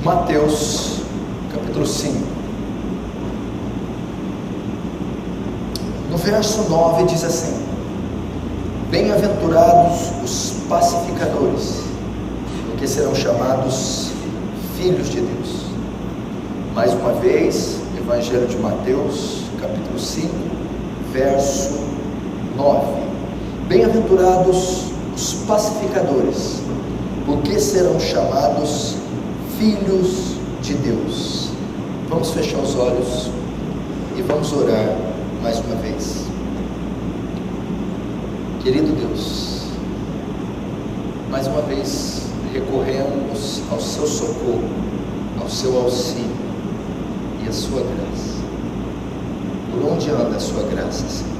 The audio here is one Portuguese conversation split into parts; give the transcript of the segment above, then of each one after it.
Mateus, capítulo 5. No verso 9 diz assim: Bem-aventurados os pacificadores, porque serão chamados filhos de Deus. Mais uma vez, Evangelho de Mateus, capítulo 5, verso 9. Bem-aventurados os pacificadores, porque serão chamados filhos de Deus. Vamos fechar os olhos e vamos orar mais uma vez. Querido Deus, mais uma vez recorremos ao seu socorro, ao seu auxílio e à sua graça. Por onde anda a sua graça, Senhor?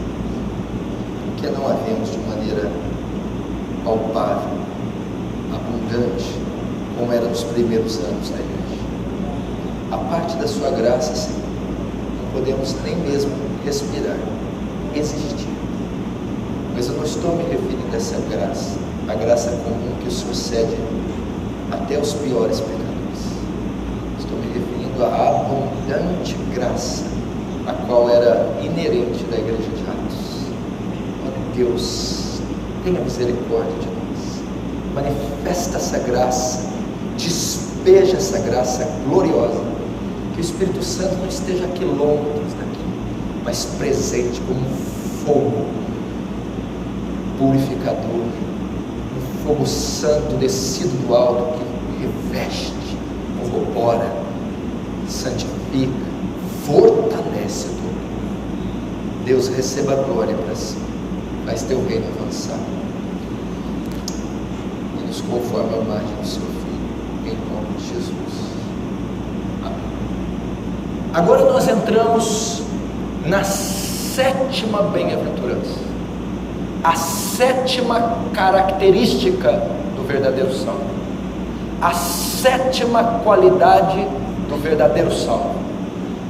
Porque não a vemos de maneira palpável, abundante, como era nos primeiros anos da igreja. A parte da sua graça, Senhor, não podemos nem mesmo respirar, existir. Mas eu não estou me referindo a essa graça, a graça comum que o Senhor cede até aos piores pecadores. Estou me referindo à abundante graça, a qual era inerente da igreja de Atos. Ó Deus, tenha misericórdia de nós, manifesta essa graça, despeja essa graça gloriosa, que o Espírito Santo não esteja a quilômetros daqui, mas presente como um fogo purificador, um fogo santo descido do alto, que reveste, corrobora, santifica, fortalece tudo. Deus, receba a glória para si, faz teu reino avançar e nos conforma a imagem do seu Filho, em nome de Jesus. Amém. Agora nós entramos na sétima bem-aventurança, a sétima característica do verdadeiro salvo, a sétima qualidade do verdadeiro salvo,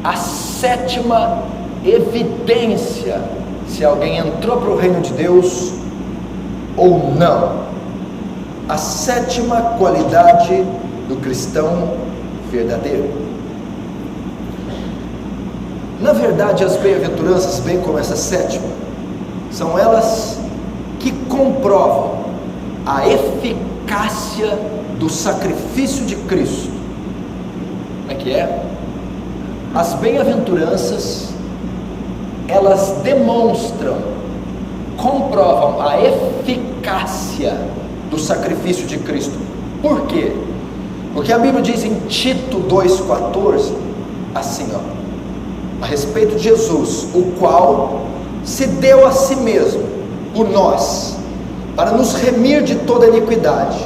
a sétima evidência se alguém entrou para o reino de Deus ou não, a sétima qualidade do cristão verdadeiro. Na verdade, as bem-aventuranças, bem como essa sétima, são elas que comprovam a eficácia do sacrifício de Cristo. Como é que é? As bem-aventuranças, elas demonstram, comprovam a eficácia do sacrifício de Cristo. Por quê? Porque a Bíblia diz em Tito 2,14, assim, a respeito de Jesus, o qual se deu a si mesmo por nós, para nos remir de toda iniquidade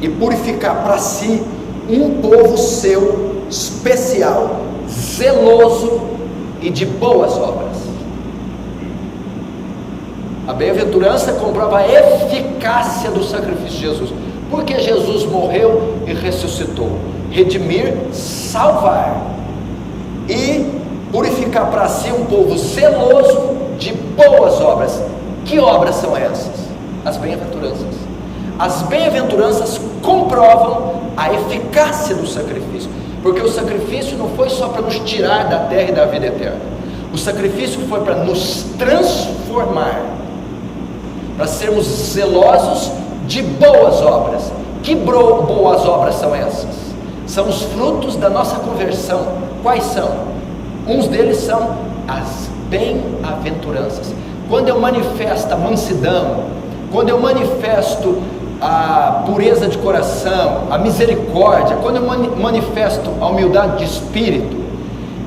e purificar para si um povo seu especial, zeloso e de boas obras. A bem-aventurança comprova a eficácia do sacrifício de Jesus, porque Jesus morreu e ressuscitou. Redimir, salvar e purificar para si um povo zeloso de boas obras. Que obras são essas? As bem-aventuranças. As bem-aventuranças comprovam a eficácia do sacrifício, porque o sacrifício não foi só para nos tirar da terra e da vida eterna. O sacrifício foi para nos transformar, para sermos zelosos de boas obras. Que boas obras são essas? São os frutos da nossa conversão. Quais são? Uns deles são as bem-aventuranças. Quando eu manifesto a mansidão, quando eu manifesto a pureza de coração, a misericórdia, quando eu manifesto a humildade de espírito,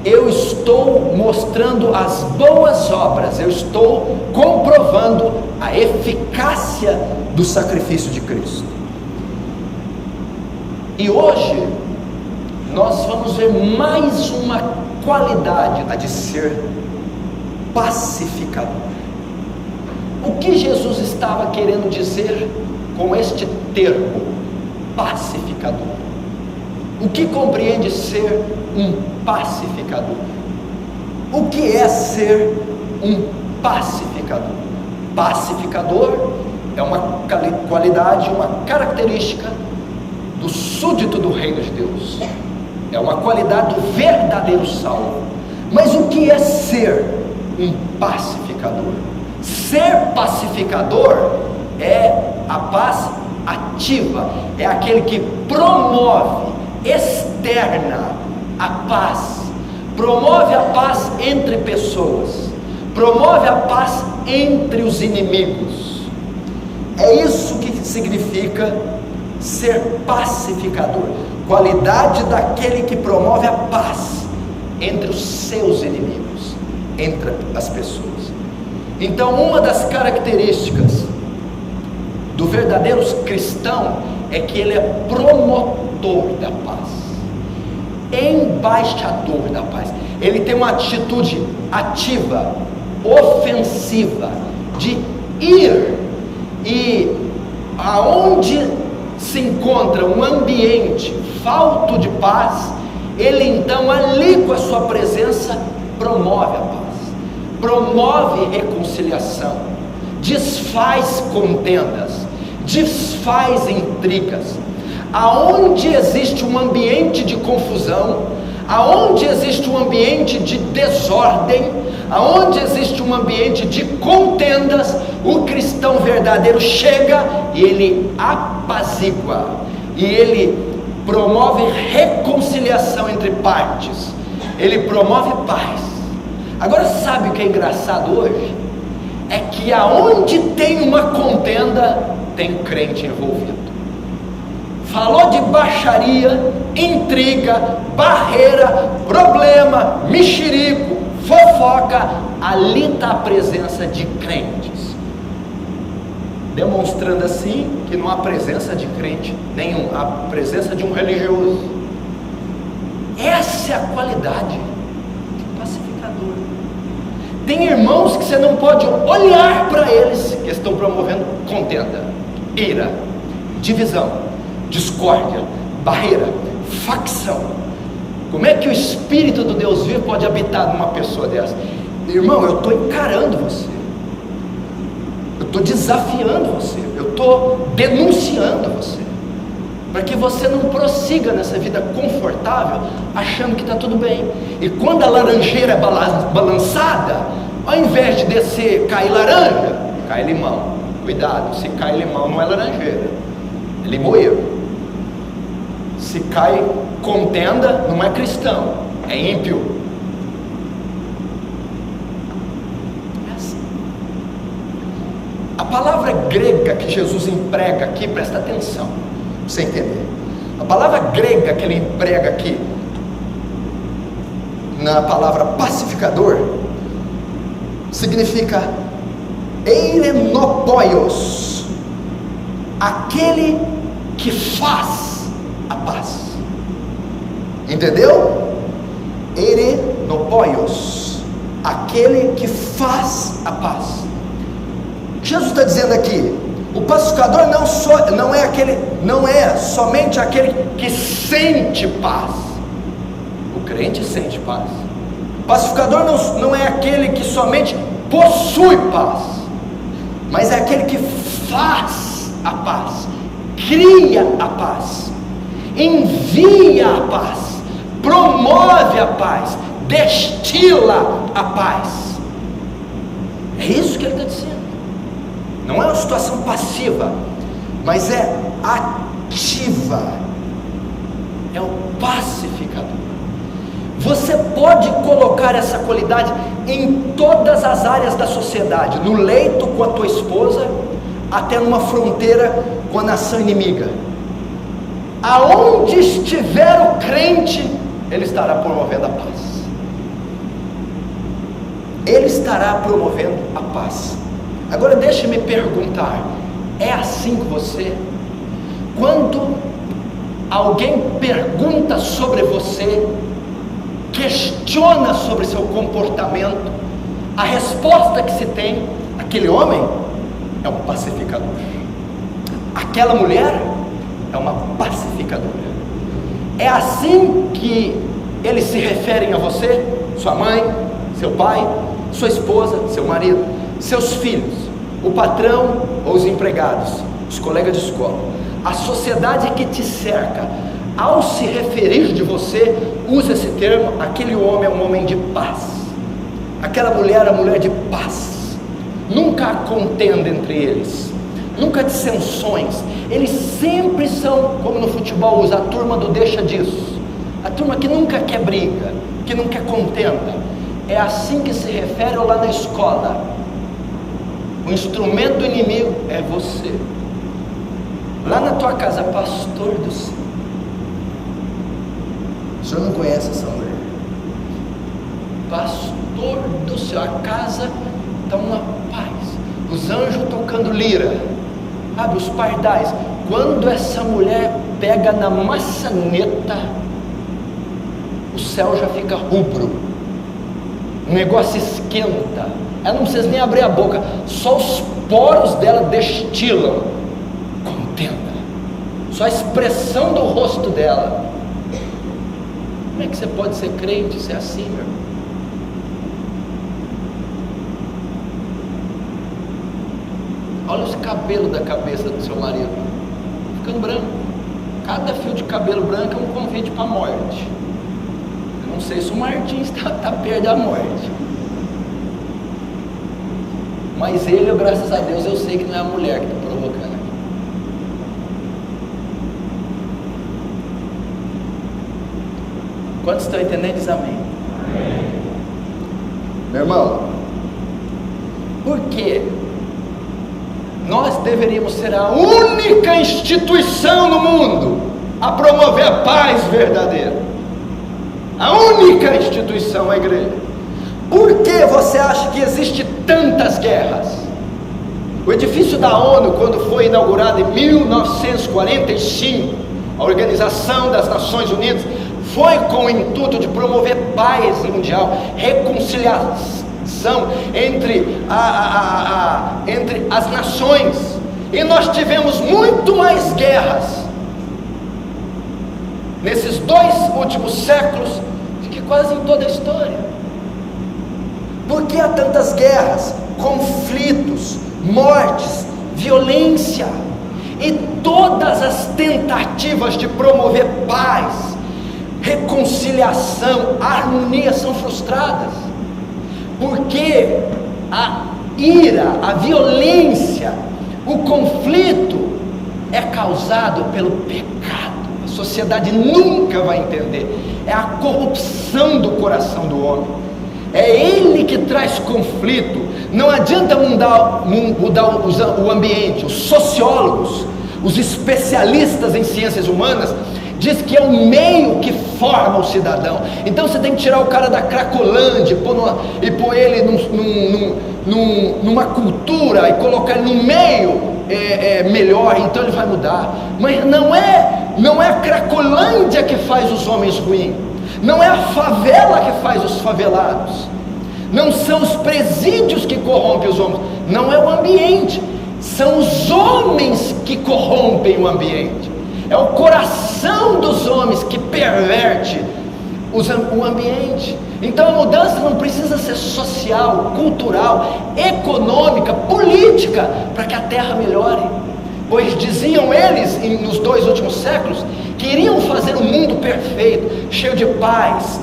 eu estou mostrando as boas obras, eu estou comprovando a eficácia do sacrifício de Cristo. E hoje nós vamos ver mais uma qualidade, a de ser pacificador. O que Jesus estava querendo dizer com este termo, pacificador? O que compreende ser um pacificador? O que é ser um pacificador? Pacificador é uma qualidade, uma característica do súdito do reino de Deus, é uma qualidade do verdadeiro salvo. Mas o que é ser um pacificador? Ser pacificador é a paz ativa, é aquele que promove, externa a paz, promove a paz entre pessoas, promove a paz entre os inimigos. É isso que significa ser pacificador, qualidade daquele que promove a paz entre os seus inimigos, entre as pessoas. Então, uma das características do verdadeiro cristão é que ele é promotor da paz, embaixador da paz. Ele tem uma atitude ativa, ofensiva, de ir, e aonde se encontra um ambiente falto de paz, ele então ali com a sua presença promove a paz, promove reconciliação, desfaz contendas, desfaz intrigas. Aonde existe um ambiente de confusão, aonde existe um ambiente de desordem, aonde existe um ambiente de contendas, o cristão verdadeiro chega e ele apazigua, e ele promove reconciliação entre partes, ele promove paz. Agora, sabe o que é engraçado hoje? É que aonde tem uma contenda, tem crente envolvido. Falou de baixaria, intriga, barreira, problema, mexerico, fofoca, ali está a presença de crentes, demonstrando assim que não há presença de crente nenhum, há presença de um religioso. Essa é a qualidade de pacificador. Tem irmãos que você não pode olhar para eles, que estão promovendo contenda, ira, divisão, discórdia, barreira, facção. Como é que o Espírito do Deus vivo pode habitar numa pessoa dessa? Irmão, eu estou encarando você, eu estou desafiando você, eu estou denunciando você, para que você não prossiga nessa vida confortável, achando que está tudo bem. E quando a laranjeira é balançada, ao invés de descer, cair laranja, cai limão. Cuidado, se cai limão não é laranjeira, é limoeiro. Se cai contenda, não é cristão, é ímpio. É assim. A palavra grega que Jesus emprega aqui, presta atenção, para você entender. A palavra grega que ele emprega aqui, na palavra pacificador, significa eirenopoios, aquele que faz a paz. Entendeu? Eirenopoios, aquele que faz a paz. Jesus está dizendo aqui, o pacificador não é somente aquele que sente paz. O crente sente paz. O pacificador não é aquele que somente possui paz, mas é aquele que faz a paz, cria a paz, envia a paz, promove a paz, destila a paz. É isso que ele está dizendo. Não é uma situação passiva, mas é ativa, é o pacificador. Você pode colocar essa qualidade em todas as áreas da sociedade, no leito com a tua esposa, até numa fronteira com a nação inimiga. Aonde estiver o crente, ele estará promovendo a paz. Ele estará promovendo a paz. Agora deixe-me perguntar, é assim com você? Quando alguém pergunta sobre você, questiona sobre seu comportamento, a resposta que se tem, aquele homem é um pacificador, aquela mulher é uma pacificadora. É assim que eles se referem a você, sua mãe, seu pai, sua esposa, seu marido, seus filhos, o patrão ou os empregados, os colegas de escola, a sociedade que te cerca, ao se referir de você, usa esse termo: aquele homem é um homem de paz, aquela mulher é uma mulher de paz. Nunca há contenda entre eles, nunca há dissensões. Eles sempre são, como no futebol usa, a turma do deixa disso, a turma que nunca quer briga, que não quer contenda. É assim que se refere lá na escola. O instrumento do inimigo é você. Lá na tua casa, pastor do céu, o senhor não conhece essa mulher? Pastor do céu, a casa está uma paz, os anjos tocando lira, sabe, os pardais. Quando essa mulher pega na maçaneta, o céu já fica rubro, o negócio esquenta, ela não precisa nem abrir a boca, só os poros dela destilam contenda, só a expressão do rosto dela. Como é que você pode ser crente e ser assim, meu irmão? Olha os cabelos da cabeça do seu marido, ficando branco. Cada fio de cabelo branco é um convite para a morte. Eu não sei se o Martins está perto da morte, mas ele, graças a Deus, eu sei que não é a mulher que está provocando. Quantos estão entendendo? Diz amém. Meu irmão, por quê? Nós deveríamos ser a única instituição no mundo a promover a paz verdadeira. A única instituição, a igreja. Por que você acha que existe tantas guerras? O edifício da ONU, quando foi inaugurado em 1945, a Organização das Nações Unidas, foi com o intuito de promover paz mundial, reconciliação entre as nações. E nós tivemos muito mais guerras nesses 2 últimos séculos do que quase em toda a história. Por que há tantas guerras, conflitos, mortes, violência e todas as tentativas de promover paz, reconciliação, harmonia são frustradas? Porque a ira, a violência, o conflito é causado pelo pecado. A sociedade nunca vai entender. É a corrupção do coração do homem. É ele que traz conflito. Não adianta mudar o ambiente. Os sociólogos, os especialistas em ciências humanas, diz que é o meio que forma o cidadão. Então você tem que tirar o cara da Cracolândia e pôr ele numa cultura e colocar ele num meio melhor, então ele vai mudar. Mas não é a Cracolândia que faz os homens ruins, não é a favela que faz os favelados, não são os presídios que corrompem os homens, não é o ambiente, são os homens que corrompem o ambiente. É o coração dos homens que perverte o ambiente. Então a mudança não precisa ser social, cultural, econômica, política, para que a terra melhore. Pois diziam eles, nos 2 últimos séculos, que iriam fazer um mundo perfeito, cheio de paz,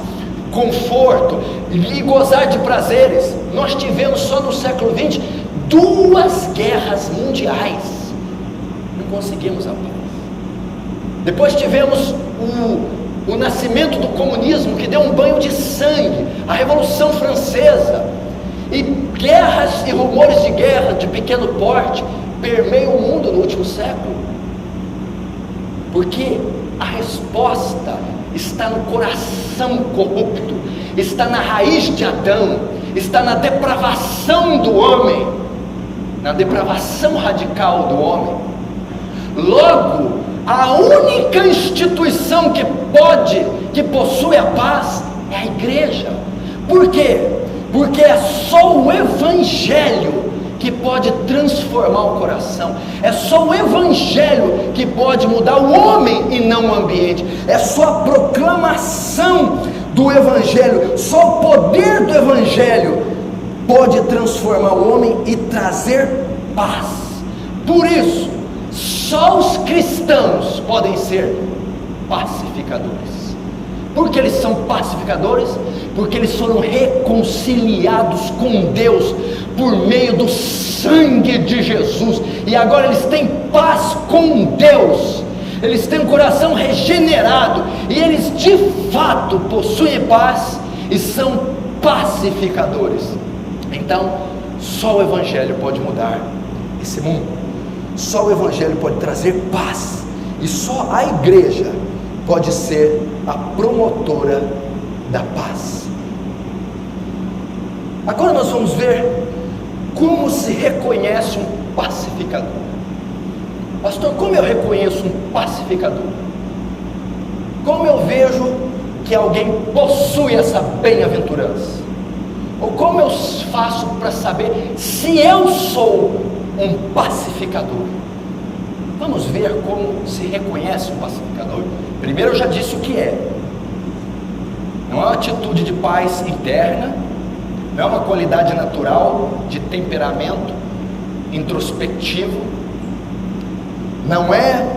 conforto e gozar de prazeres. Nós tivemos só no século XX 2 guerras mundiais, não conseguimos a paz. Depois tivemos o nascimento do comunismo, que deu um banho de sangue, a Revolução Francesa, e guerras e rumores de guerra de pequeno porte permeiam o mundo no último século, porque a resposta está no coração corrupto, está na raiz de Adão, está na depravação do homem, na depravação radical do homem. Logo, a única instituição que possui a paz é a igreja. Por quê? Porque é só o evangelho que pode transformar o coração, é só o evangelho que pode mudar o homem e não o ambiente, é só a proclamação do evangelho, só o poder do evangelho pode transformar o homem e trazer paz. Por isso, só os cristãos podem ser pacificadores. Por que eles são pacificadores? Porque eles foram reconciliados com Deus por meio do sangue de Jesus, e agora eles têm paz com Deus, eles têm um coração regenerado, e eles de fato possuem paz e são pacificadores. Então, só o Evangelho pode mudar esse mundo, só o Evangelho pode trazer paz, e só a igreja pode ser a promotora da paz. Agora nós vamos ver como se reconhece um pacificador. Pastor, como eu reconheço um pacificador? Como eu vejo que alguém possui essa bem-aventurança? Ou como eu faço para saber se eu sou um pacificador? Vamos ver como se reconhece um pacificador. Primeiro, eu já disse o que é. Não é uma atitude de paz interna, não é uma qualidade natural de temperamento introspectivo, não é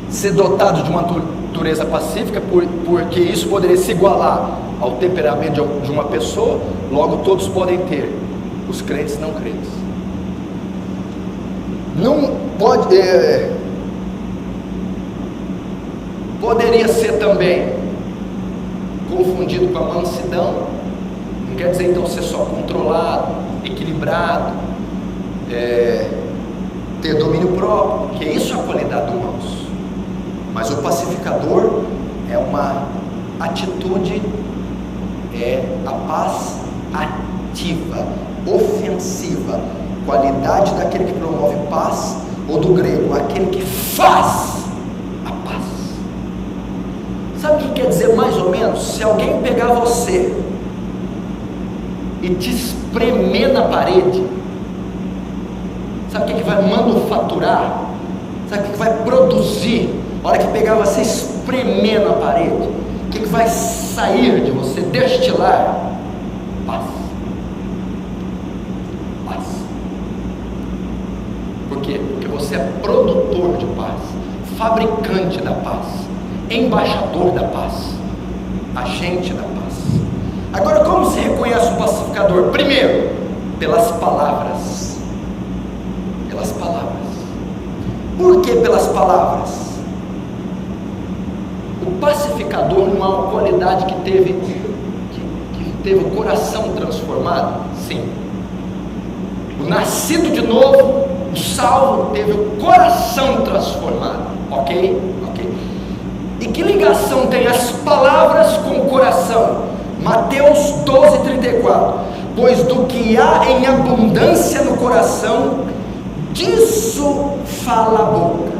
ser dotado de uma natureza pacífica, porque isso poderia se igualar ao temperamento de uma pessoa. Logo todos podem ter, os crentes e não crentes. Não pode, poderia ser também confundido com a mansidão. Não quer dizer então ser só controlado, equilibrado, ter domínio próprio, porque isso é a qualidade do manso. Mas o pacificador é uma atitude, é a paz ativa, ofensiva, qualidade daquele que promove paz, ou do grego, aquele que faz a paz. Sabe o que quer dizer mais ou menos? Se alguém pegar você e te espremer na parede, sabe o que vai manufaturar? Sabe o que vai produzir? A hora que pegar você espremer na parede, o que vai sair de você? Destilar paz. Paz. Por quê? Porque você é produtor de paz, fabricante da paz, embaixador da paz, agente da paz. Agora, como se reconhece um pacificador? Primeiro, pelas palavras. Pelas palavras. Por que pelas palavras? O pacificador não é uma qualidade que teve o coração transformado? Sim. O nascido de novo, o salvo, teve o coração transformado. Ok? Ok. E que ligação tem as palavras com o coração? Mateus 12:34. Pois do que há em abundância no coração, disso fala a boca.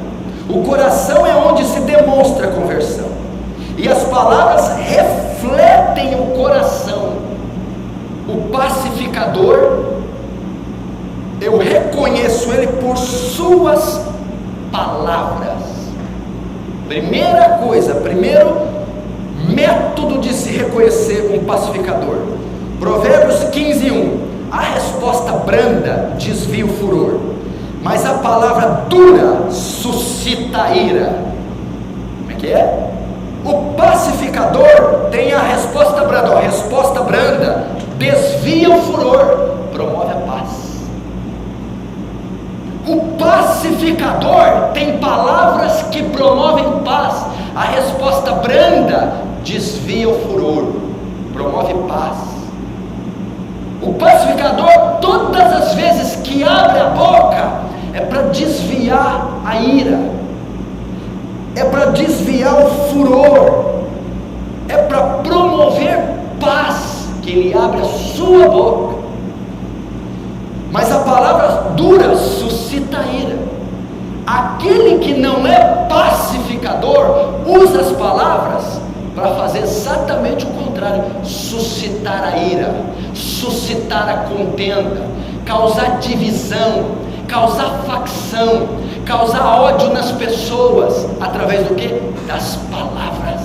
O coração é onde se demonstra a conversão, e as palavras refletem o coração. O pacificador, eu reconheço ele por suas palavras. Primeira coisa, primeiro método de se reconhecer um pacificador. Provérbios 15:1. A resposta branda desvia o furor, mas a palavra dura suscita a ira. Como é que é? O pacificador tem a resposta branda. A resposta branda desvia o furor, promove a paz. O pacificador tem palavras que promovem paz. A resposta branda desvia o furor, promove paz. O pacificador, todas as vezes que abre a boca, é para desviar a ira, é para desviar o furor, é para promover paz, que ele abre a sua boca. Mas a palavra dura suscita a ira. Aquele que não é pacificador usa as palavras para fazer exatamente o contrário: suscitar a ira, suscitar a contenda, causar divisão, causar facção, causar ódio nas pessoas, através do que? Das palavras.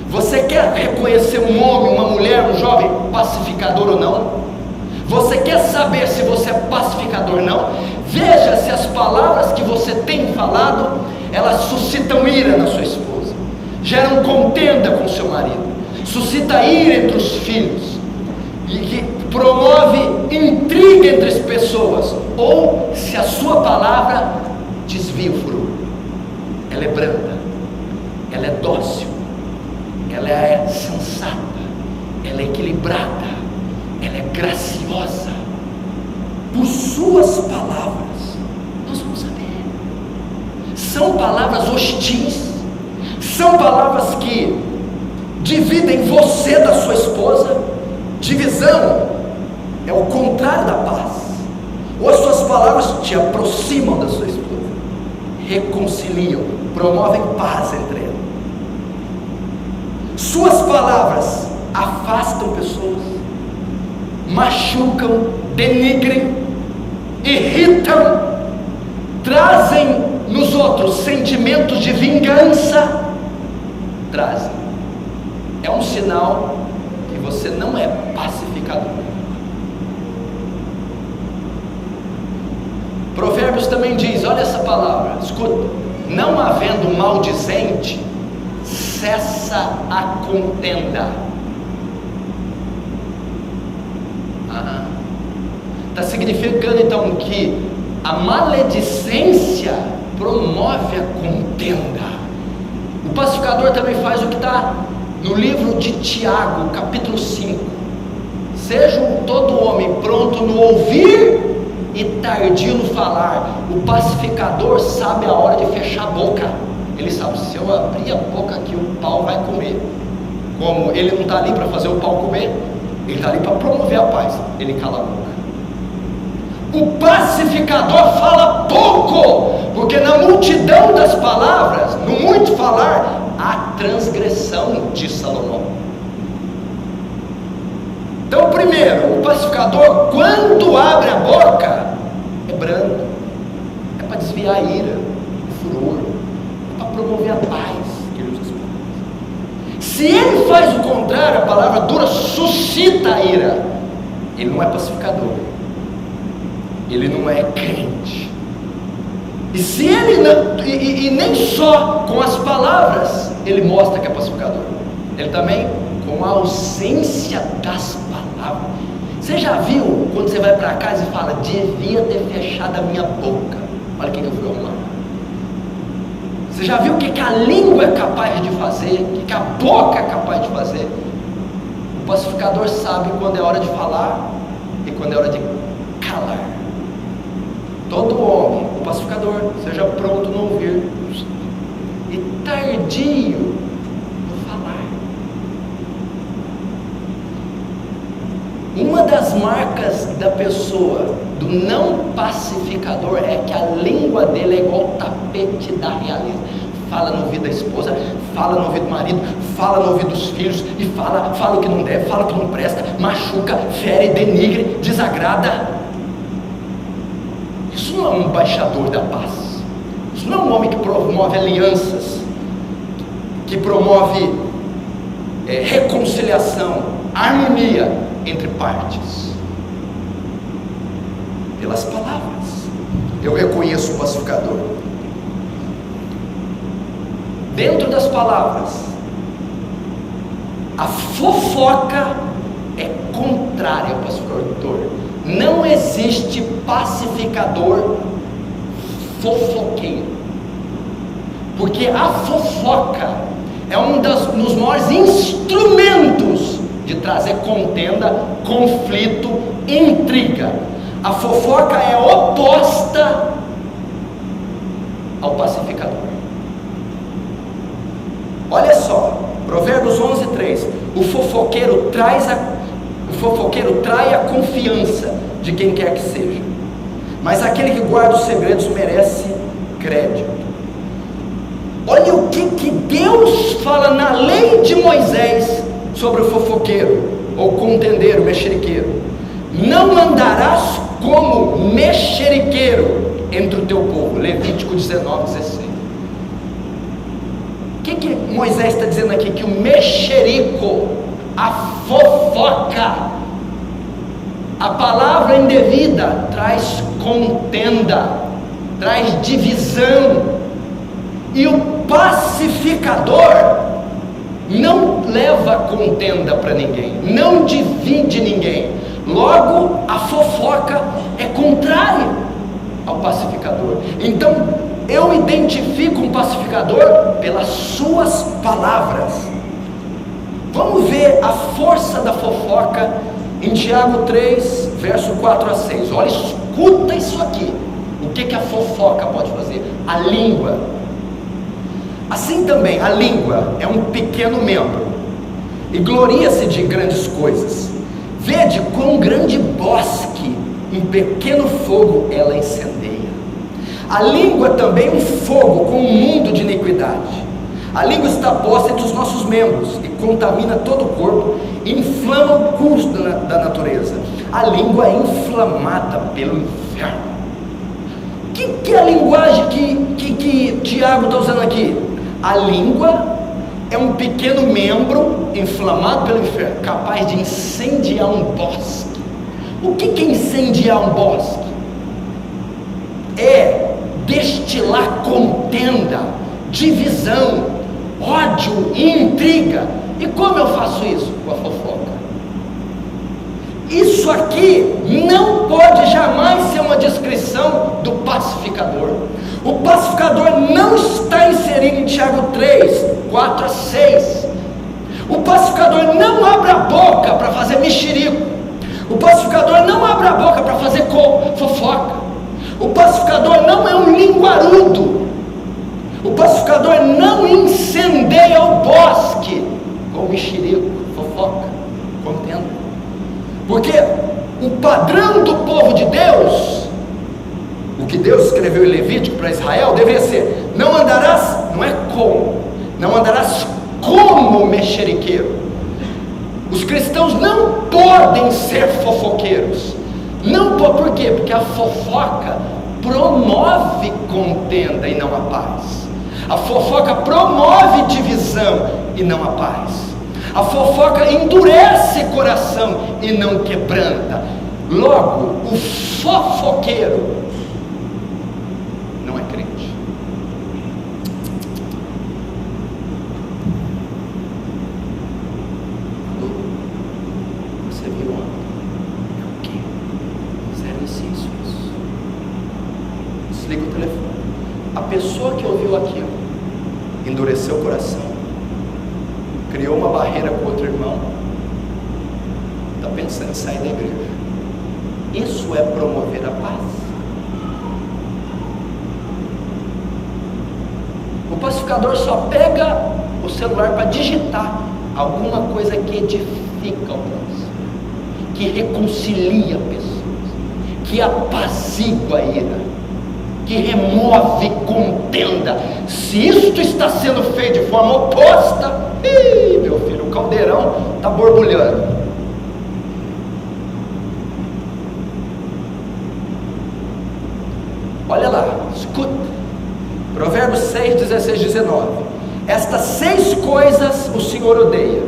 Você quer reconhecer um homem, uma mulher, um jovem pacificador ou não? Você quer saber se você é pacificador ou não? Veja se as palavras que você tem falado, elas suscitam ira na sua esposa. geram contenda com seu marido, suscita ira entre os filhos, e que promove intriga entre as pessoas, ou se a sua palavra desvia o furor. Ela é branda, ela é dócil, ela é sensata, ela é equilibrada, ela é graciosa. Por suas palavras, nós vamos saber. São palavras hostis, são palavras que dividem você da sua esposa. Divisão é o contrário da paz. Ou as suas palavras te aproximam da sua esposa, reconciliam, promovem paz entre elas. Suas palavras afastam pessoas, machucam, denigrem, irritam, trazem nos outros sentimentos de vingança. Trazem. É um sinal que você não é pacificador. Provérbios também diz, olha essa palavra, escuta: não havendo maldizente, cessa a contenda. Está significando então que a maledicência promove a contenda. O pacificador também faz o que está no livro de Tiago, capítulo 5. Seja todo homem pronto no ouvir e tardio no falar. O pacificador sabe a hora de fechar a boca. Ele sabe, se eu abrir a boca aqui, o pau vai comer. Como ele não está ali para fazer o pau comer, ele está ali para promover a paz. Ele cala a boca. O pacificador fala pouco, porque na multidão das palavras, no muito falar, há transgressão, diz Salomão. Então, primeiro, o pacificador, quando abre a boca, é brando, é para desviar a ira, o furor, é para promover a paz que ele usa as palavras. Se ele faz o contrário, a palavra dura suscita a ira. Ele não é pacificador, ele não é crente. E se ele não, e nem só com as palavras ele mostra que é pacificador, ele também com a ausência das palavras. Você já viu quando você vai para casa e fala, devia ter fechado a minha boca, olha o que eu fui arrumar? Você já viu o que a língua é capaz de fazer, o que a boca é capaz de fazer? O pacificador sabe quando é hora de falar e quando é hora de calar. Todo homem, o pacificador, seja pronto no ouvir e tardio no falar. Uma das marcas da pessoa, do não pacificador, é que a língua dele é igual o tapete da realeza. Fala no ouvido da esposa, fala no ouvido do marido, fala no ouvido dos filhos, e fala o que não deve, fala o que não presta, machuca, fere, denigre, desagrada. Isso não é um embaixador da paz. Isso não é um homem que promove alianças, que promove reconciliação, harmonia entre partes. Pelas palavras eu reconheço o pacificador. Dentro das palavras, a fofoca é contrária ao pacificador. Não existe pacificador fofoqueiro, porque a fofoca é um dos maiores instrumentos de trazer contenda, conflito, intriga. A fofoca é oposta ao pacificador. Olha só, Provérbios 11:3. O fofoqueiro trai a confiança de quem quer que seja, mas aquele que guarda os segredos merece crédito. Olha o que Deus fala na lei de Moisés sobre o fofoqueiro, ou contendeiro, mexeriqueiro. Não andarás como mexeriqueiro entre o teu povo. Levítico 19:16. O que Moisés está dizendo aqui? Que o mexerico, a fofoca, a palavra indevida, traz contenda, traz divisão. E o pacificador leva contenda para ninguém, não divide ninguém. Logo, a fofoca é contrária ao pacificador. Então, eu identifico um pacificador pelas suas palavras. Vamos ver a força da fofoca em Tiago 3, verso 4 a 6. Olha, escuta isso aqui. O que a fofoca pode fazer? A língua. Assim também, a língua é um pequeno membro e gloria-se de grandes coisas. Vede quão grande bosque, um pequeno fogo ela incendeia. A língua também é um fogo com um mundo de iniquidade. A língua está posta entre os nossos membros e contamina todo o corpo e inflama o curso da natureza. A língua é inflamada pelo inferno. Que é a linguagem que Tiago está usando aqui? A língua é um pequeno membro inflamado pelo inferno, capaz de incendiar um bosque. O que é incendiar um bosque? É destilar contenda, divisão, ódio e intriga. E como eu faço isso? Com a fofoca. Isso aqui não pode jamais ser uma descrição do pacificador. O pacificador não está inserido em Tiago 3, 4 a 6. O pacificador não abre a boca para fazer mexerico. O pacificador não abre a boca para fazer fofoca. O pacificador não é um linguarudo. O pacificador não incendeia o bosque com mexerico, fofoca, contenda. Porque o padrão do povo de Deus, o que Deus escreveu em Levítico para Israel, deveria ser: não andarás, não andarás como mexeriqueiro. Os cristãos não podem ser fofoqueiros. Não pode, por quê? Porque a fofoca promove contenda e não a paz. A fofoca promove divisão e não a paz. A fofoca endurece coração e não quebranta. Logo, o fofoqueiro não é crente. Você viu ontem? É o quê? Fizeram isso. Desliga o telefone. A pessoa que ouviu aquilo endureceu o coração, criou uma barreira com outro irmão, está pensando em sair da igreja. Isso é promover a paz? O pacificador só pega o celular para digitar alguma coisa que edifica o próximo, que reconcilia pessoas, que apazigua a ira, que remove contenda. Se isto está sendo feito de forma oposta, meu filho, o caldeirão está borbulhando. Olha lá, escuta, Provérbios 6, 16, 19. Estas 6 coisas o Senhor odeia,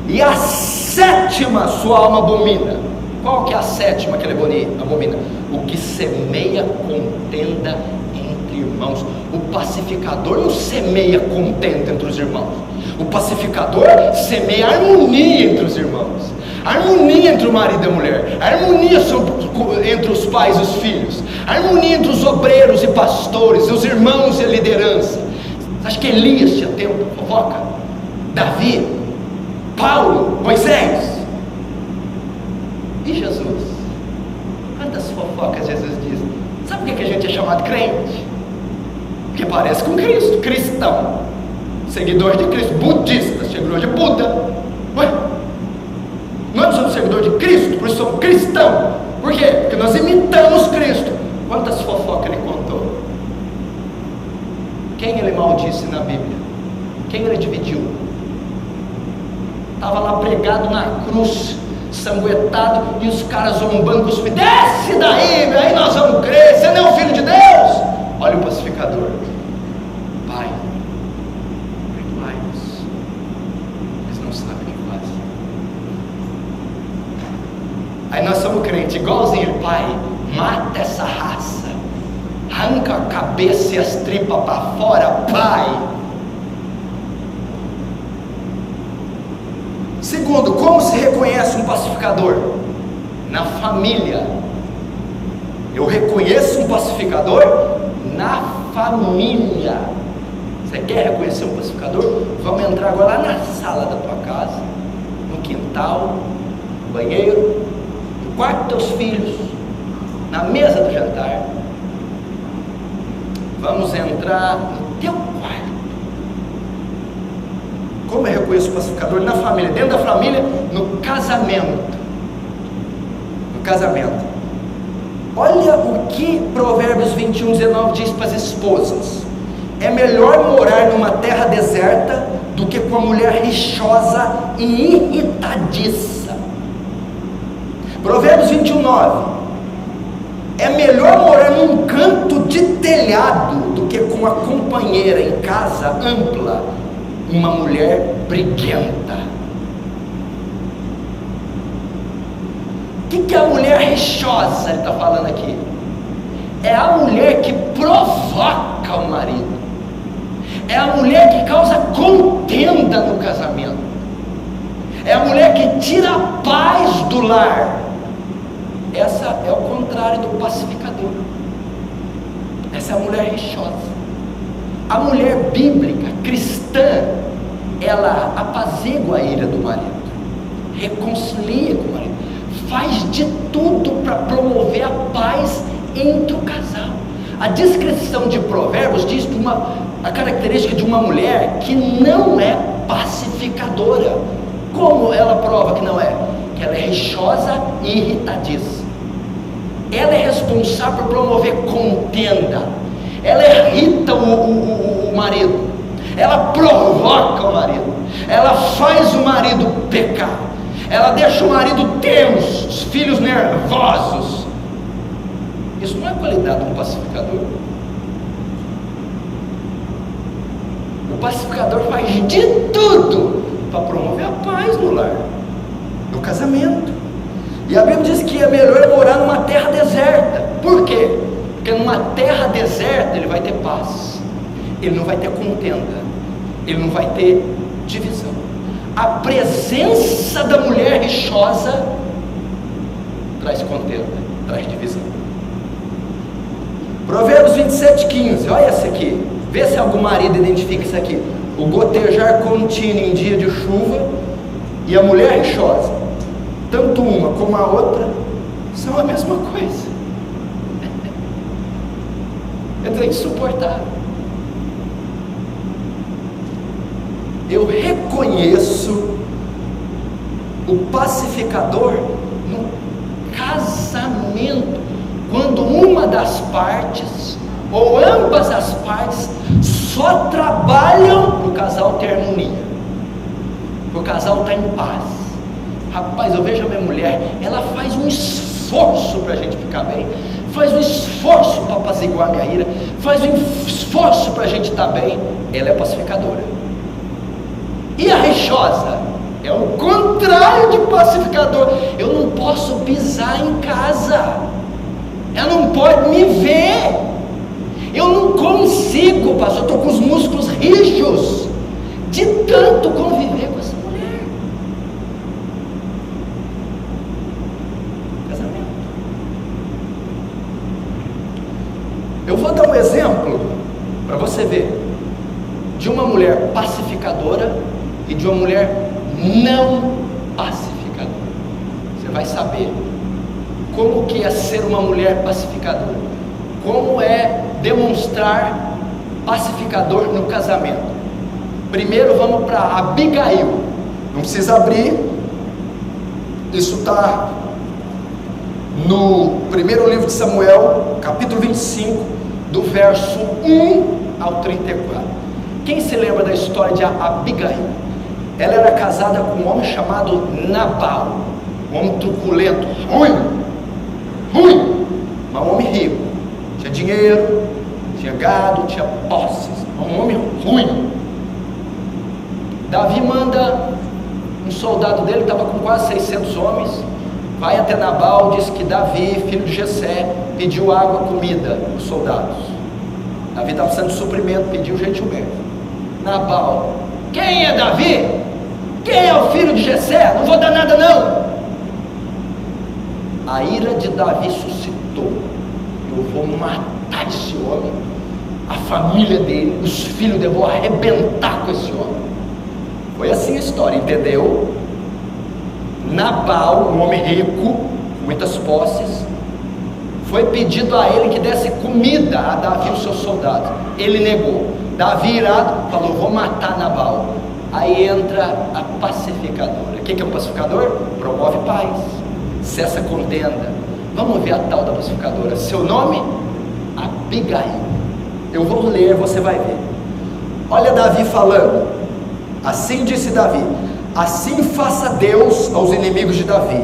e a 7ª sua alma abomina. Qual que é a 7ª que ele abomina? O que semeia contenda entre irmãos. O pacificador não semeia contenda entre os irmãos. O pacificador semeia harmonia entre os irmãos, harmonia entre o marido e a mulher, harmonia entre os pais e os filhos, harmonia entre os obreiros e pastores, os irmãos e a liderança. Você acha que Elias tinha tempo de fofoca? Davi, Paulo, Moisés e Jesus? Quantas fofocas Jesus diz? Sabe por que a gente é chamado crente? Porque parece com Cristo, cristão, seguidor de Cristo, budista, seguidor de Buda. Ué, nós somos seguidor de Cristo, por isso somos cristãos. Por quê? Porque nós imitamos Cristo. Quantas fofocas ele contou? Quem ele maldisse na Bíblia? Quem ele dividiu? Estava lá pregado na cruz, sanguentado, e os caras zombando com os filhos: desce daí, aí nós vamos crer, você não é o filho de Deus. Olha o pacificador: Pai, perdoai-nos, eles não sabem o que fazem. Aí nós somos crentes, igualzinho: Pai, mata essa raça, arranca a cabeça e as tripas para fora, Pai. Segundo, como se reconhece um pacificador? Na família. Eu reconheço um pacificador na família. Você quer reconhecer um pacificador? Vamos entrar agora lá na sala da tua casa, no quintal, no banheiro, no quarto dos teus filhos, na mesa do jantar. Vamos entrar no teu quarto. Como eu reconheço o pacificador? Na família, dentro da família, no casamento. No casamento. Olha o que Provérbios 21:19 diz para as esposas: é melhor morar numa terra deserta do que com a mulher rixosa e irritadiça. Provérbios 21:9: é melhor morar num canto de telhado do que com a companheira em casa ampla, uma mulher briguenta. O que é a mulher rixosa? Ele está falando aqui. É a mulher que provoca o marido. É a mulher que causa contenda no casamento. É a mulher que tira a paz do lar. Essa é o contrário do pacificador. Essa é a mulher rixosa. A mulher bíblica, cristã, ela apazigua a ira do marido, reconcilia com o marido, faz de tudo para promover a paz entre o casal. A descrição de Provérbios diz a característica de uma mulher que não é pacificadora. Como ela prova que não é? Que ela é rixosa e irritadiça. Ela é responsável por promover contenda. Ela irrita o marido. Ela provoca o marido. Ela faz o marido pecar. Ela deixa o marido tenso, os filhos nervosos. Isso não é qualidade de um pacificador. O pacificador faz de tudo para promover a paz no lar, no casamento. E a Bíblia diz que é melhor morar numa terra deserta. Por quê? Porque numa terra deserta ele vai ter paz, ele não vai ter contenda, ele não vai ter divisão. A presença da mulher rixosa traz contenda, traz divisão. Provérbios 27:15, olha essa aqui, vê se algum marido identifica isso aqui: o gotejar contínuo em dia de chuva e a mulher rixosa, tanto uma como a outra são a mesma coisa. É insuportável. Eu reconheço o pacificador no casamento, quando uma das partes ou ambas as partes só trabalham para o casal ter harmonia, para o casal estar em paz. Rapaz, eu vejo a minha mulher, ela faz um esforço para a gente ficar bem, faz um esforço para apaziguar a minha ira, faz um esforço para a gente estar bem. Ela é pacificadora. E a rixosa é o contrário de pacificador. Eu não posso pisar em casa, ela não pode me ver, eu não consigo, pastor, eu estou com os músculos rijos de tanto conviver com essa mulher. Casamento. Eu vou dar um exemplo para você ver de uma mulher pacificadora e de uma mulher não pacificadora. Você vai saber como que é ser uma mulher pacificadora, como é demonstrar pacificador no casamento. Primeiro vamos para Abigail. Não precisa abrir, isso está no primeiro livro de Samuel, capítulo 25, do verso 1 ao 34. Quem se lembra da história de Abigail? Ela era casada com um homem chamado Nabal, um homem truculento, ruim, mas um homem rico, tinha dinheiro, tinha gado, tinha posses, um homem ruim. Davi manda um soldado dele, estava com quase 600 homens, vai até Nabal, diz que Davi, filho de Jessé, pediu água, comida para os soldados. Davi estava precisando de suprimento, pediu gentilmente. Nabal: quem é Davi? Quem é o filho de Jessé? Não vou dar nada não. A ira de Davi suscitou: eu vou matar esse homem, a família dele, os filhos dele, eu vou arrebentar com esse homem. Foi assim a história, entendeu? Nabal, um homem rico, muitas posses, foi pedido a ele que desse comida a Davi e os seus soldados. Ele negou. Davi, irado, falou: vou matar Nabal. Aí entra a pacificadora. O que é um pacificador? Promove paz, cessa contenda. Vamos ver a tal da pacificadora. Seu nome? Abigail. Eu vou ler, você vai ver. Olha Davi falando: assim disse Davi: assim faça Deus aos inimigos de Davi,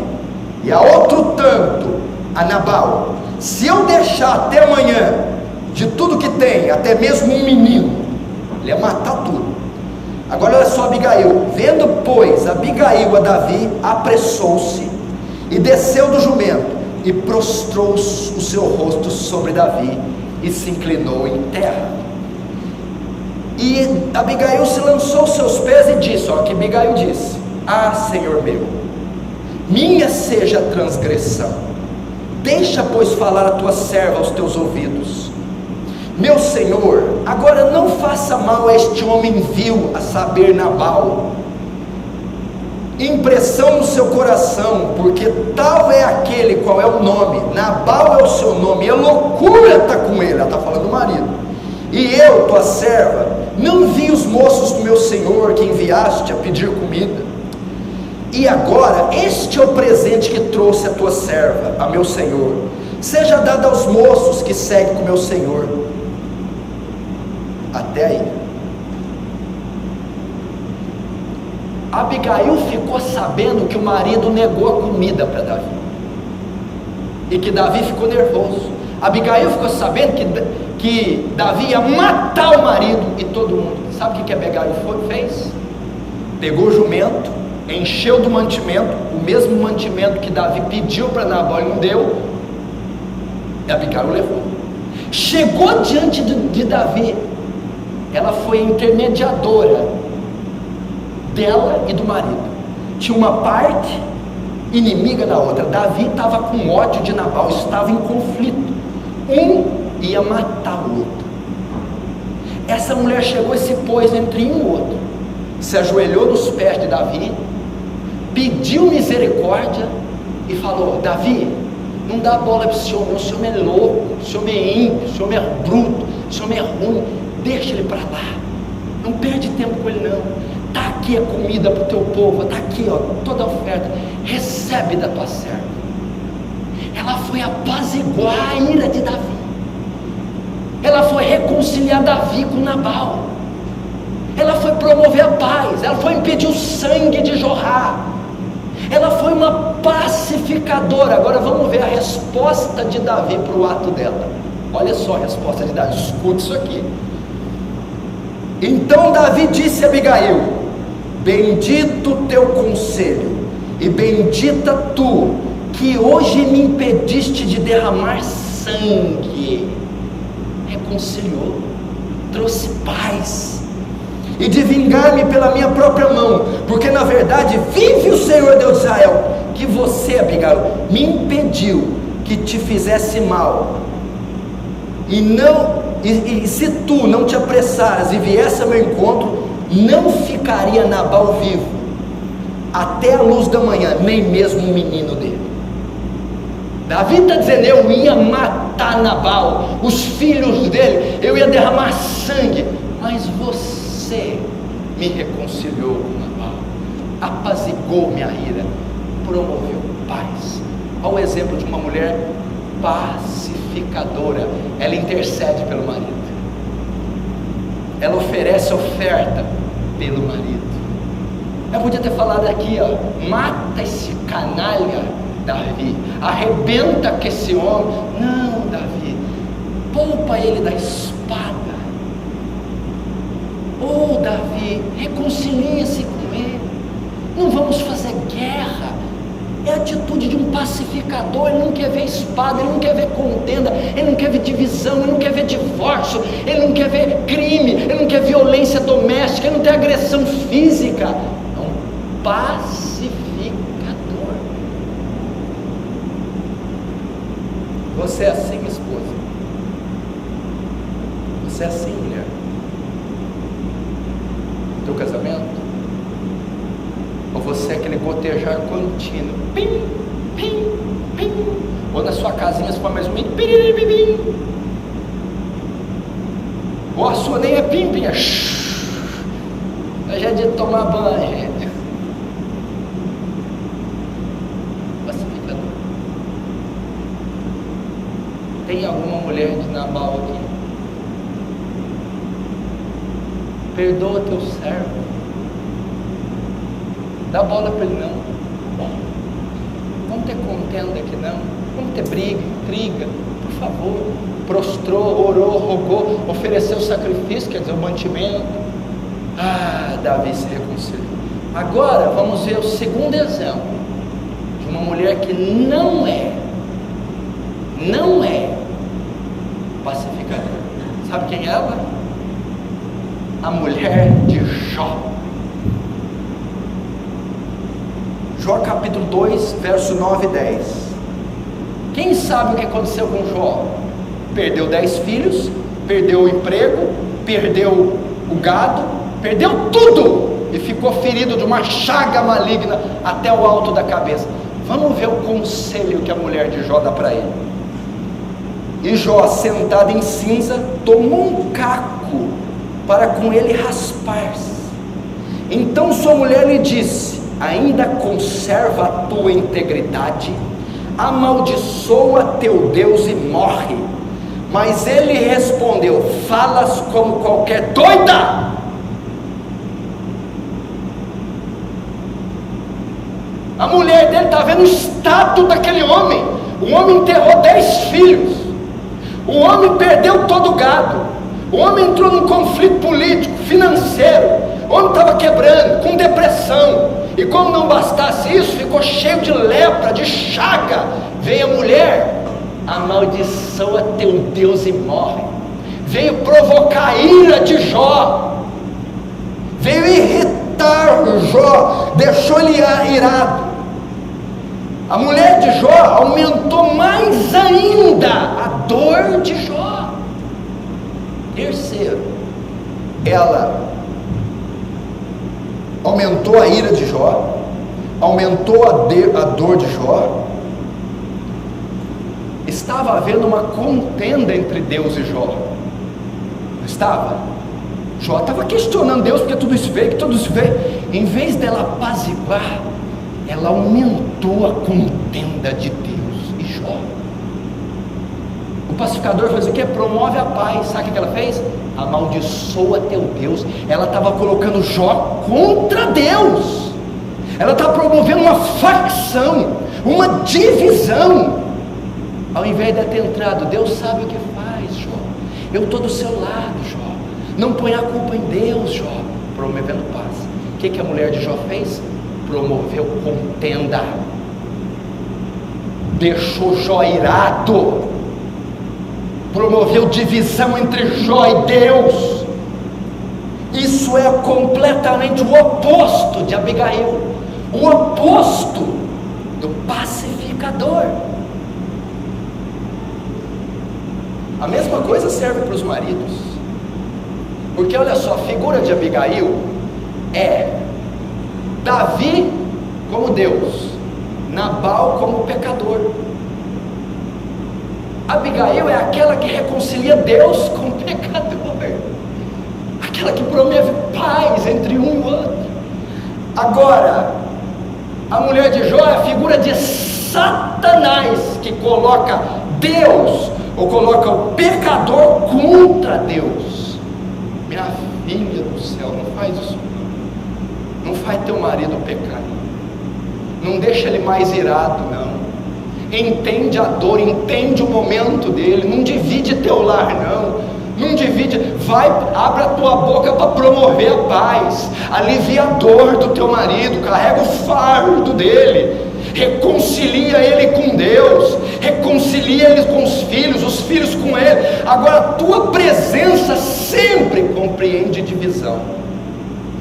e a outro tanto a Nabal, se eu deixar até amanhã de tudo que tem, até mesmo um menino, ele ia matar tudo. Agora olha só Abigail: vendo pois Abigail a Davi, apressou-se e desceu do jumento e prostrou o seu rosto sobre Davi e se inclinou em terra. E Abigail se lançou aos seus pés e disse: olha o que Abigail disse: ah, Senhor meu, minha seja a transgressão, deixa pois falar a tua serva aos teus ouvidos. Meu Senhor, agora não faça mal a este homem vil, a saber, Nabal, impressão no seu coração, porque tal é aquele qual é o nome, Nabal é o seu nome, e a loucura está com ele. Ela está falando do marido. E eu, tua serva, não vi os moços do meu senhor que enviaste a pedir comida. E agora este é o presente que trouxe a tua serva, a meu senhor, seja dado aos moços que seguem com meu senhor. Até aí. Abigail ficou sabendo que o marido negou a comida para Davi, e que Davi ficou nervoso. Abigail ficou sabendo que Davi ia matar o marido e todo mundo. Sabe o que Abigail fez? Pegou o jumento, encheu do mantimento, o mesmo mantimento que Davi pediu para Nabal e não deu, e Abigail levou. Chegou diante de Davi, ela foi a intermediadora dela e do marido. Tinha uma parte inimiga da outra. Davi estava com ódio de Nabal, estava em conflito. Um ia matar o outro. Essa mulher chegou e se pôs entre um e outro, se ajoelhou nos pés de Davi, pediu misericórdia e falou: Davi, não dá bola para o senhor, o senhor é louco, o senhor é ímpio, o senhor é bruto, o senhor é ruim, deixa ele para lá, não perde tempo com ele não. Está aqui a comida para o teu povo, está aqui, ó, toda a oferta, recebe da tua serva. Ela foi apaziguar a ira de Davi, ela foi reconciliar Davi com Nabal, ela foi promover a paz, ela foi impedir o sangue de jorrar, ela foi uma pacificadora. Agora vamos ver a resposta de Davi para o ato dela. Olha só a resposta de Davi, escute isso aqui. Então Davi disse a Abigail: bendito teu conselho, e bendita tu, que hoje me impediste de derramar sangue. Reconciliou, trouxe paz, e de vingar-me pela minha própria mão, porque na verdade vive o Senhor Deus de Israel, que você, Abigail, me impediu que te fizesse mal, e se tu não te apressaras e viesse ao meu encontro, não ficaria Nabal vivo até a luz da manhã, nem mesmo o menino dele. Davi está dizendo: eu ia matar Nabal, os filhos dele, eu ia derramar sangue, mas você me reconciliou com Nabal, apaziguou minha ira, promoveu paz. Olha o exemplo de uma mulher pacificadora. Ela intercede pelo marido, ela oferece oferta pelo marido. Eu podia ter falado aqui, ó: mata esse canalha, Davi, arrebenta com esse homem. Não, Davi, poupa ele da espada. Oh, Davi, reconcilie-se com ele, não vamos fazer guerra. É a atitude de um pacificador. Ele não quer ver espada, ele não quer ver contenda, ele não quer ver divisão, ele não quer ver divórcio, ele não quer ver crime, ele não quer violência doméstica, ele não quer agressão física. Não, pacificador. Você é assim, esposa? Você é assim, mulher? No teu casamento? Ou você é aquele gotejar contínuo? Pim, pim, pim. Ou na sua casinha você põe mais um pim, pim, pim, pim. Ou a sua nem é pim, pim, é shhh. Hoje é de tomar banho, gente. Pacificador. Tem alguma mulher de Nabal aqui? Perdoa teu servo. Dá bola para ele não. Vamos ter contenda aqui não. Vamos ter briga, intriga, por favor. Prostrou, orou, rogou, ofereceu sacrifício, quer dizer, o mantimento. Davi se reconciliou. Agora vamos ver o segundo exemplo de uma mulher que não é pacificadora. Sabe quem é ela? A mulher de Jó. Jó capítulo 2, verso 9 e 10. Quem sabe o que aconteceu com Jó? Perdeu 10 filhos, perdeu o emprego, perdeu o gado, perdeu tudo e ficou ferido de uma chaga maligna até o alto da cabeça. Vamos ver o conselho que a mulher de Jó dá para ele. E Jó, sentado em cinza, tomou um caco para com ele raspar-se. Então sua mulher lhe disse: ainda conserva a tua integridade? Amaldiçoa teu Deus e morre. Mas ele respondeu: falas como qualquer doida. A mulher dele está vendo o estado daquele homem. O homem enterrou 10 filhos. O homem perdeu todo o gado. O homem entrou num conflito político, financeiro. O homem estava quebrando, com depressão. E como não bastasse isso, ficou cheio de lepra, de chaga. Veio a mulher: amaldiçoa teu Deus e morre. Veio provocar a ira de Jó. Veio irritar Jó. Deixou ele irado. A mulher de Jó aumentou mais ainda a dor de Jó. Terceiro, ela aumentou a ira de Jó, aumentou a dor de Jó. Estava havendo uma contenda entre Deus e Jó. Não estava? Jó estava questionando Deus, porque tudo isso veio, que tudo isso veio. Em vez dela apaziguar, ela aumentou a contenda de Deus e Jó. O pacificador faz o que? Promove a paz. Sabe o que ela fez? Amaldiçoa teu Deus. Ela estava colocando Jó contra Deus. Ela está promovendo uma facção, uma divisão. Ao invés de ter entrado: Deus sabe o que faz, Jó. Eu estou do seu lado, Jó. Não ponha a culpa em Deus, Jó. Promovendo paz. O que a mulher de Jó fez? Promoveu contenda. Deixou Jó irado. Promoveu divisão entre Jó e Deus. Isso é completamente o oposto de Abigail, o oposto do pacificador. A mesma coisa serve para os maridos, porque olha só, a figura de Abigail é Davi como Deus, Nabal como pecador. Abigail é aquela que reconcilia Deus com o pecador, aquela que promove paz entre um e outro. Agora, a mulher de Jó é a figura de Satanás, que coloca Deus, ou coloca o pecador contra Deus. Minha filha do céu, não faz isso não faz teu marido pecar, não deixa ele mais irado, não. Entende a dor, entende o momento dele, não divide teu lar, não divide. Vai, abre a tua boca para promover a paz, alivia a dor do teu marido, carrega o fardo dele, reconcilia ele com Deus, reconcilia ele com os filhos com ele. Agora a tua presença sempre compreende divisão.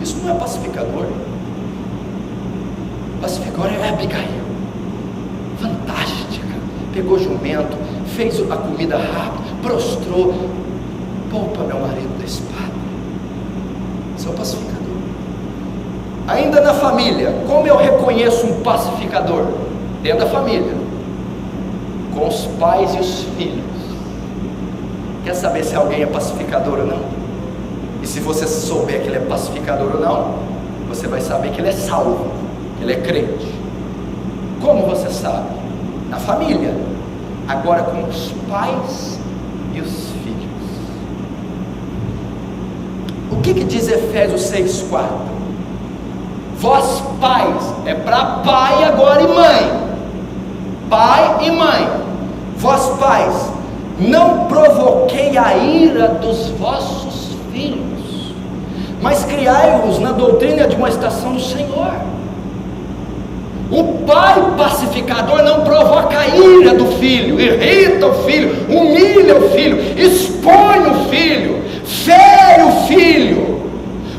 Isso não é pacificador. Pacificador é Abigail, fantástica, pegou jumento, fez a comida rápida, prostrou, poupa meu marido da espada. Esse é o pacificador. Ainda na família, como eu reconheço um pacificador? Dentro da família, com os pais e os filhos. Quer saber se alguém é pacificador ou não? E se você souber que ele é pacificador ou não, você vai saber que ele é salvo, que ele é crente. Como você sabe? Na família. Agora com os pais e os filhos. O que diz Efésios 6,4? Vós pais, é para pai agora e mãe. Pai e mãe. Vós pais, não provoquei a ira dos vossos filhos, mas criai-os na doutrina e admoestação do Senhor. O pai pacificador não provoca a ira do filho, irrita o filho, humilha o filho, expõe o filho, fere o filho.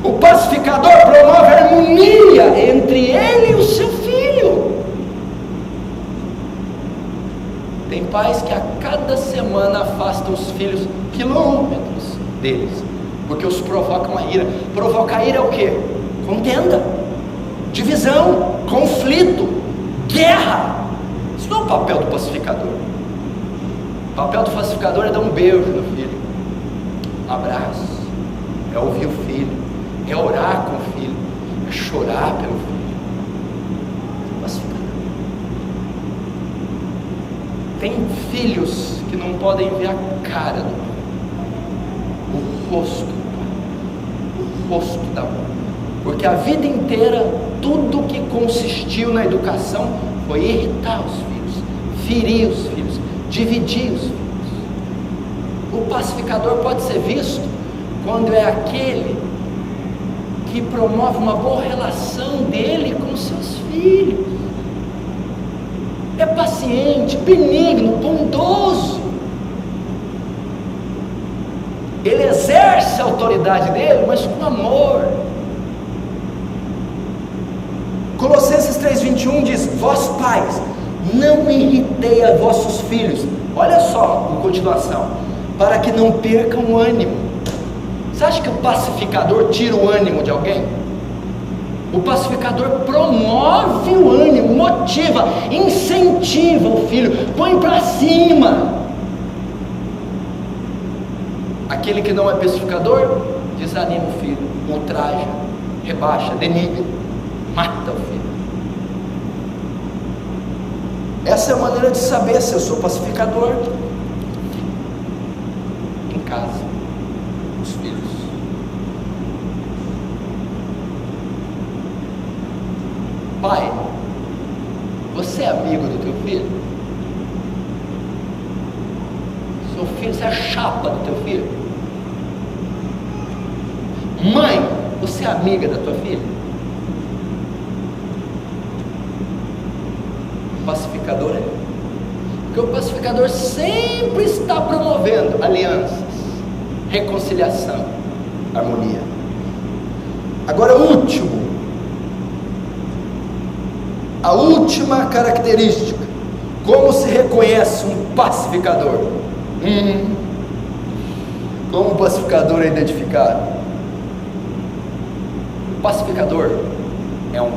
O pacificador promove a harmonia entre ele e o seu filho. Tem pais que a cada semana afastam os filhos quilômetros deles, porque os provocam a ira. Provocar a ira é o quê? Contenda, divisão, conflito, guerra. Isso não é o papel do pacificador. O papel do pacificador é dar um beijo no filho, um abraço, é ouvir o filho, é orar com o filho, é chorar pelo filho. Pacificador. Tem filhos que não podem ver a cara do pai, o rosto do pai, o rosto da mãe, porque a vida inteira tudo que consistiu na educação foi irritar os filhos, ferir os filhos, dividir os filhos. O pacificador pode ser visto quando é aquele que promove uma boa relação dele com seus filhos. É paciente, benigno, bondoso. Ele exerce a autoridade dele, mas com amor. Colossenses 3,21 diz: vós pais, não irritei a vossos filhos. Olha só a continuação: para que não percam o ânimo. Você acha que o pacificador tira o ânimo de alguém? O pacificador promove o ânimo, motiva, incentiva o filho, põe para cima. Aquele que não é pacificador desanima o filho, ultraja, rebaixa, denigra, mata o filho. Essa é a maneira de saber se eu sou pacificador. Em casa, os filhos. Pai, você é amigo do teu filho? Seu filho, você é a chapa do teu filho? Mãe, você é amiga da tua filha? O pacificador é. Porque o pacificador sempre está promovendo alianças, reconciliação, harmonia. Agora, a última característica: como se reconhece um pacificador? Como um pacificador é identificado? O pacificador é um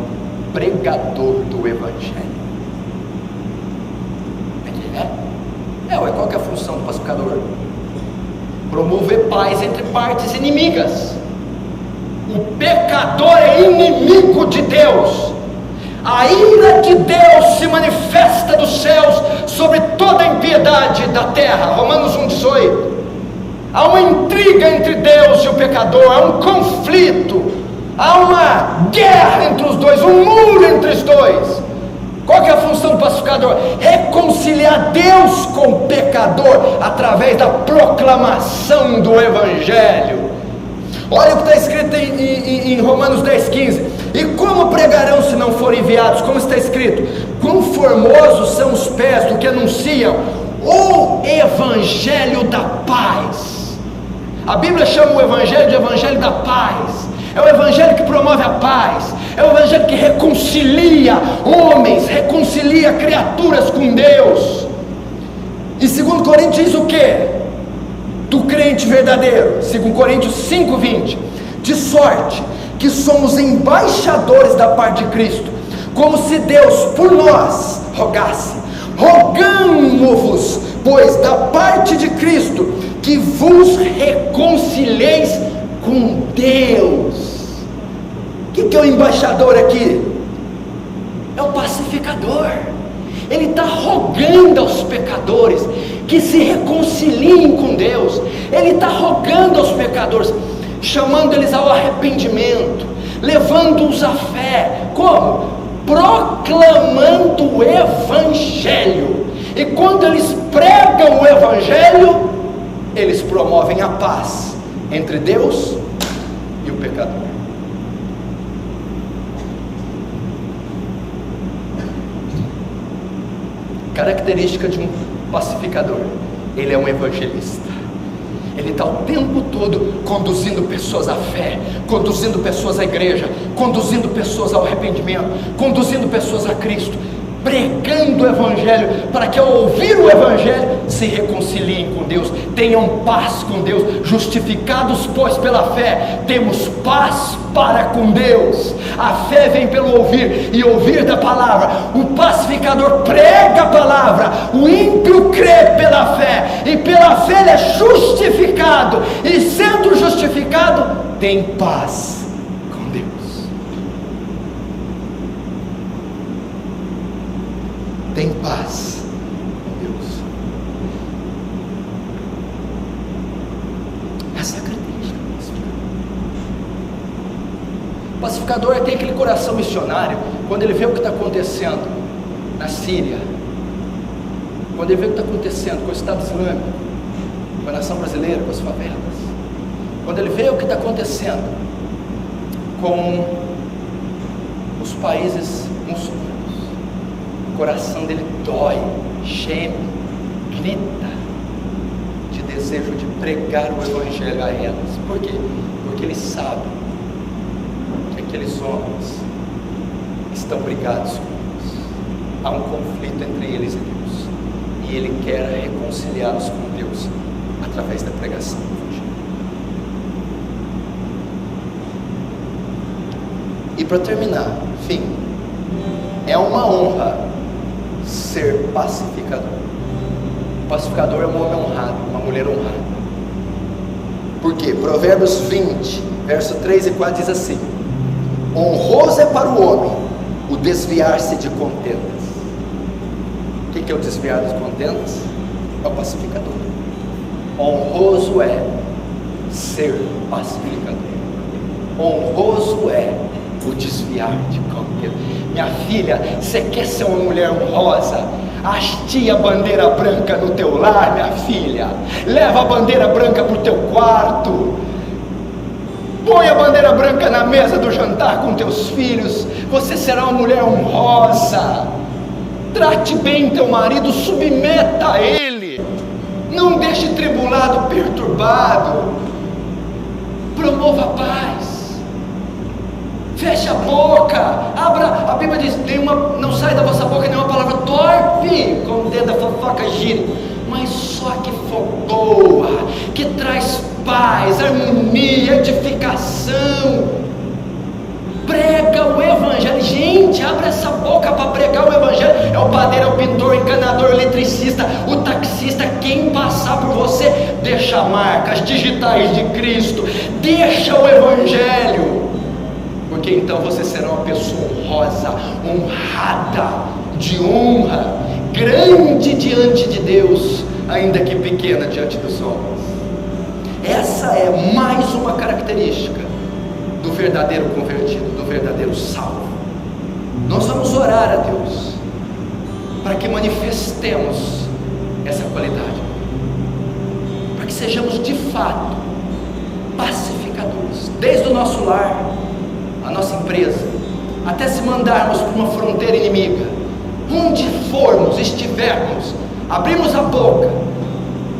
pregador do Evangelho. Qual que é a função do pacificador? Promover paz entre partes inimigas. O pecador é inimigo de Deus. A ira de Deus se manifesta dos céus sobre toda a impiedade da terra. Romanos 1,18. Há uma intriga entre Deus e o pecador, há um conflito, há uma guerra entre os dois, um muro entre os dois. Qual que é a função do pacificador? Reconciliar Deus com o pecador através da proclamação do Evangelho. Olha o que está escrito em Romanos 10,15. E como pregarão se não forem enviados? Como está escrito: quão formosos são os pés do que anunciam o Evangelho da paz. A Bíblia chama o Evangelho de Evangelho da paz. É o Evangelho que promove a paz, é o Evangelho que reconcilia cria criaturas com Deus. E 2 Coríntios diz o que? Do crente verdadeiro, 2 Coríntios 5:20, de sorte que somos embaixadores da parte de Cristo, como se Deus por nós rogasse. Rogamo-vos, pois, da parte de Cristo, que vos reconcilieis com Deus. O que é o embaixador aqui? É o pacificador. Ele está rogando aos pecadores que se reconciliem com Deus. Ele está rogando aos pecadores, chamando eles ao arrependimento, levando-os à fé. Como? Proclamando o Evangelho. E quando eles pregam o Evangelho, eles promovem a paz entre Deus e o pecador. Característica de um pacificador: ele é um evangelista. Ele está o tempo todo conduzindo pessoas à fé, conduzindo pessoas à igreja, conduzindo pessoas ao arrependimento, conduzindo pessoas a Cristo, pregando o Evangelho, para que ao ouvir o Evangelho se reconciliem com Deus, tenham paz com Deus. Justificados pois pela fé, temos paz para com Deus. A fé vem pelo ouvir, e ouvir da palavra. O pacificador prega a palavra, o ímpio crê pela fé, e pela fé ele é justificado, e sendo justificado, tem paz com Deus. Tem paz com Deus. Essa é a característica do pacificador. O pacificador tem aquele coração missionário. Quando ele vê o que está acontecendo na Síria, quando ele vê o que está acontecendo com o Estado Islâmico, com a nação brasileira, com as favelas, quando ele vê o que está acontecendo com os países muçulmanos, o coração dele dói, geme, grita de desejo de pregar o Evangelho a elas. Por quê? Porque ele sabe que aqueles homens estão brigados com Deus. Há um conflito entre eles e Deus, e ele quer reconciliá-los com Deus através da pregação do Evangelho. E para terminar, fim, é uma honra ser pacificador. O pacificador é um homem honrado, uma mulher honrada. Por quê? Provérbios 20, verso 3 e 4 diz assim: honroso é para o homem o desviar-se de contendas. O que é o desviar das contendas? É o pacificador. Honroso é ser pacificador. Honroso é o desviar de contendas. Minha filha, você quer ser uma mulher honrosa? Haste a bandeira branca no teu lar, minha filha. Leva a bandeira branca para o teu quarto. Põe a bandeira branca na mesa do jantar com teus filhos. Você será uma mulher honrosa. Trate bem teu marido, submeta a ele. Não deixe tribulado, perturbado. Promova a paz. Feche a boca, abra. A Bíblia diz: não sai da vossa boca nenhuma palavra torpe, como o dedo da fofoca gire, mas só que for boa, que traz paz, harmonia, edificação. Prega o Evangelho. Gente, abre essa boca para pregar o Evangelho. É o padeiro, é o pintor, o encanador, o eletricista, o taxista. Quem passar por você, deixa marcas digitais de Cristo, deixa o Evangelho, porque então você será uma pessoa honrosa, honrada, de honra, grande diante de Deus, ainda que pequena diante dos homens. Essa é mais uma característica do verdadeiro convertido, do verdadeiro salvo. Nós vamos orar a Deus para que manifestemos essa qualidade, para que sejamos de fato pacificadores, desde o nosso lar, a nossa empresa, até se mandarmos para uma fronteira inimiga. Onde formos, estivermos, abrimos a boca,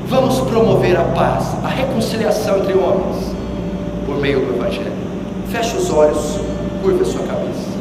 vamos promover a paz, a reconciliação entre homens, por meio do Evangelho. Feche os olhos, curva a sua cabeça.